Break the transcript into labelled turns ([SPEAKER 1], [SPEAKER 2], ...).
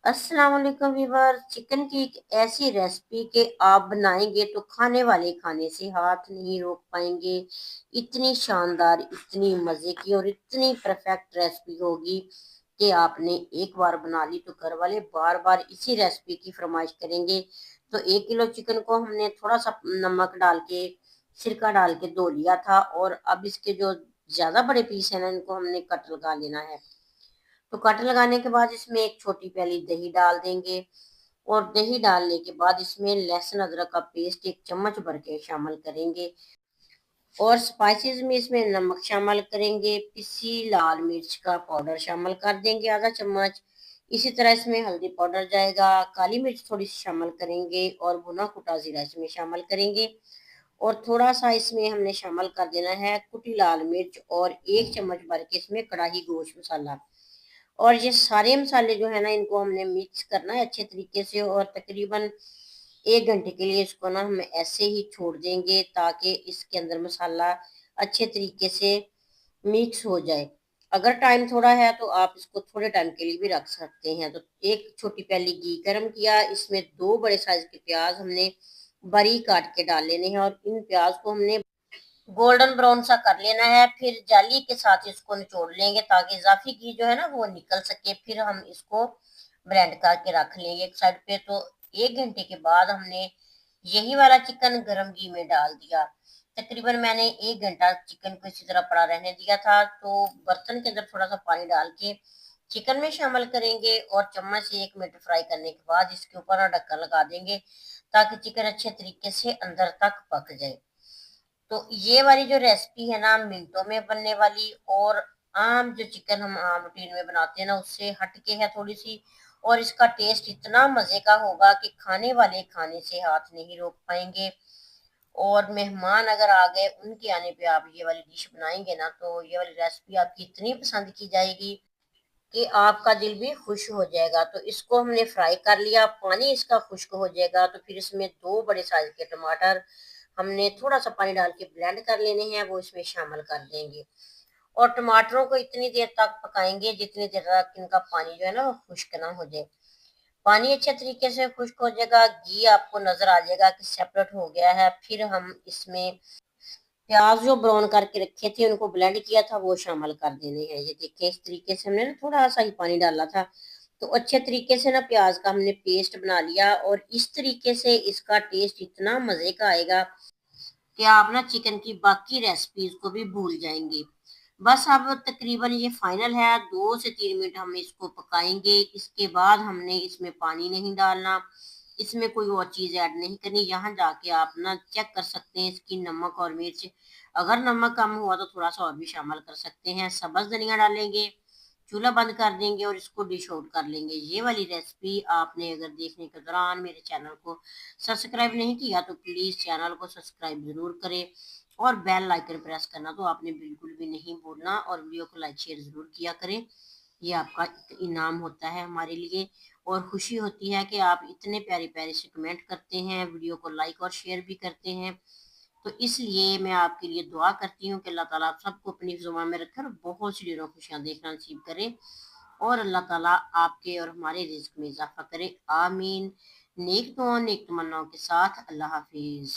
[SPEAKER 1] अस्सलाम वालेकुम viewer. Chicken की एक ऐसी रेसिपी कि आप बनाएंगे तो खाने वाले खाने से हाथ नहीं रोक पाएंगे। इतनी शानदार, इतनी मज़े की और इतनी परफेक्ट रेसिपी होगी कि आपने एक बार बना ली तो घर वाले बार बार इसी रेसिपी की फरमाइश करेंगे। तो 1 किलो चिकन को हमने थोड़ा सा नमक डाल के, सिरका डाल के धो लिया था, और अब इसके जो ज़्यादा बड़े पीस है ना, इनको हमने कट लगा लेना है। तो कट लगाने के बाद इसमें एक छोटी प्याली दही डाल देंगे, और दही डालने के बाद इसमें लहसुन अदरक का पेस्ट 1 चम्मच भर के शामिल करेंगे। और स्पाइसेस में इसमें नमक शामिल करेंगे, पिसी लाल मिर्च का पाउडर शामिल कर देंगे ½ चम्मच। इसी तरह इसमें हल्दी पाउडर जाएगा, काली मिर्च थोड़ी सी शामिल करेंगे, और भुना कुटा जीरा इसमें शामिल करेंगे। और थोड़ा सा इसमें हमने शामिल कर देना है कुटी लाल मिर्च, और 1 चम्मच भर के इसमें कढ़ाई गोश्त मसाला। और ये सारे मसाले जो है ना, इनको हमने मिक्स करना है अच्छे तरीके से, और तकरीबन 1 घंटे के लिए इसको ना हम ऐसे ही छोड़ देंगे ताकि इसके अंदर मसाला अच्छे तरीके से मिक्स हो जाए। अगर टाइम थोड़ा है तो आप इसको थोड़े टाइम के लिए भी रख सकते हैं। तो एक छोटी प्याली घी गरम किया, इसमें 2 बड़े साइज के प्याज हमने बारीक काट के डाल लेने हैं, और इन प्याज को हमने गोल्डन ब्राउन सा कर लेना है। फिर जाली के साथ इसको निचोड़ लेंगे ताकि इजाफी घी जो है ना वो निकल सके। फिर हम इसको ब्लेंड करके रख लेंगे एक साइड पे। तो 1 घंटे के बाद हमने यही वाला चिकन गरम घी में डाल दिया। तकरीबन मैंने 1 घंटा चिकन को इसी तरह पड़ा रहने दिया था। तो बर्तन के अंदर थोड़ा सा पानी डाल के चिकन में शामिल करेंगे, और चम्मच से 1 मिनट फ्राई करने के बाद इसके ऊपर ना ढक्कन लगा देंगे ताकि चिकन अच्छे तरीके से अंदर तक पक जाए। तो ये वाली जो रेसिपी है ना, मिनटों में बनने वाली, और आम जो चिकन हम आम रूटीन में बनाते हैं ना, उससे हटके है थोड़ी सी। और इसका टेस्ट इतना मजे का होगा कि खाने वाले खाने से हाथ नहीं रोक पाएंगे। और मेहमान अगर आ गए, उनके आने पे आप ये वाली डिश बनाएंगे ना, तो ये वाली रेसिपी आपकी इतनी पसंद की जाएगी कि आपका दिल भी खुश हो जाएगा। तो इसको हमने फ्राई कर लिया, पानी इसका खुश्क हो जाएगा तो फिर इसमें 2 बड़े साइज के टमाटर हमने थोड़ा सा पानी डाल के ब्लेंड कर लेने हैं, वो इसमें शामिल कर देंगे। और टमाटरों को इतनी देर तक पकाएंगे जितनी देर तक इनका पानी जो है ना वो खुश्क ना हो जाए। पानी अच्छे तरीके से खुश्क हो जाएगा, घी आपको नजर आ जाएगा कि सेपरेट हो गया है। फिर हम इसमें प्याज जो ब्राउन करके रखे थे, उनको ब्लेंड किया था, वो शामिल कर देने हैं। ये देखिए, इस तरीके से हमने ना थोड़ा सा ही पानी डाला था। तो अच्छे तरीके से ना प्याज का हमने पेस्ट बना लिया, और इस तरीके से इसका टेस्ट इतना मजे का आएगा कि आप ना चिकन की बाकी रेसिपीज को भी भूल जाएंगे। बस अब तकरीबन ये फाइनल है, 2 से 3 मिनट हम इसको पकाएंगे। इसके बाद हमने इसमें पानी नहीं डालना, इसमें कोई और चीज ऐड नहीं करनी। यहाँ जाके आप ना चेक कर सकते हैं इसकी नमक और मिर्च। अगर नमक कम हुआ तो थोड़ा सा और भी शामिल कर सकते हैं। सब्ज धनिया डालेंगे, चूल्हा बंद कर देंगे, और इसको डिश आउट कर लेंगे। ये वाली रेसिपी आपने अगर देखने के दौरान मेरे चैनल को सब्सक्राइब नहीं किया तो प्लीज चैनल को सब्सक्राइब जरूर करें, और बेल आइकन प्रेस करना तो आपने बिल्कुल भी नहीं भूलना, और वीडियो को लाइक शेयर जरूर किया करें। ये आपका एक इनाम होता है हमारे लिए, और खुशी होती है कि आप इतने प्यारे प्यारे से कमेंट करते हैं, वीडियो को लाइक और शेयर भी करते हैं। तो इसलिए मैं आपके लिए दुआ करती हूँ कि अल्लाह ताला आप सबको अपनी जुबान में रखकर बहुत सी ढेरों खुशियां देखना नसीब करे, और अल्लाह ताला आपके और हमारे रिज्क में इजाफा करे। आमीन। नेक दुआ नेक तमन्नाओं के साथ, अल्लाह हाफिज।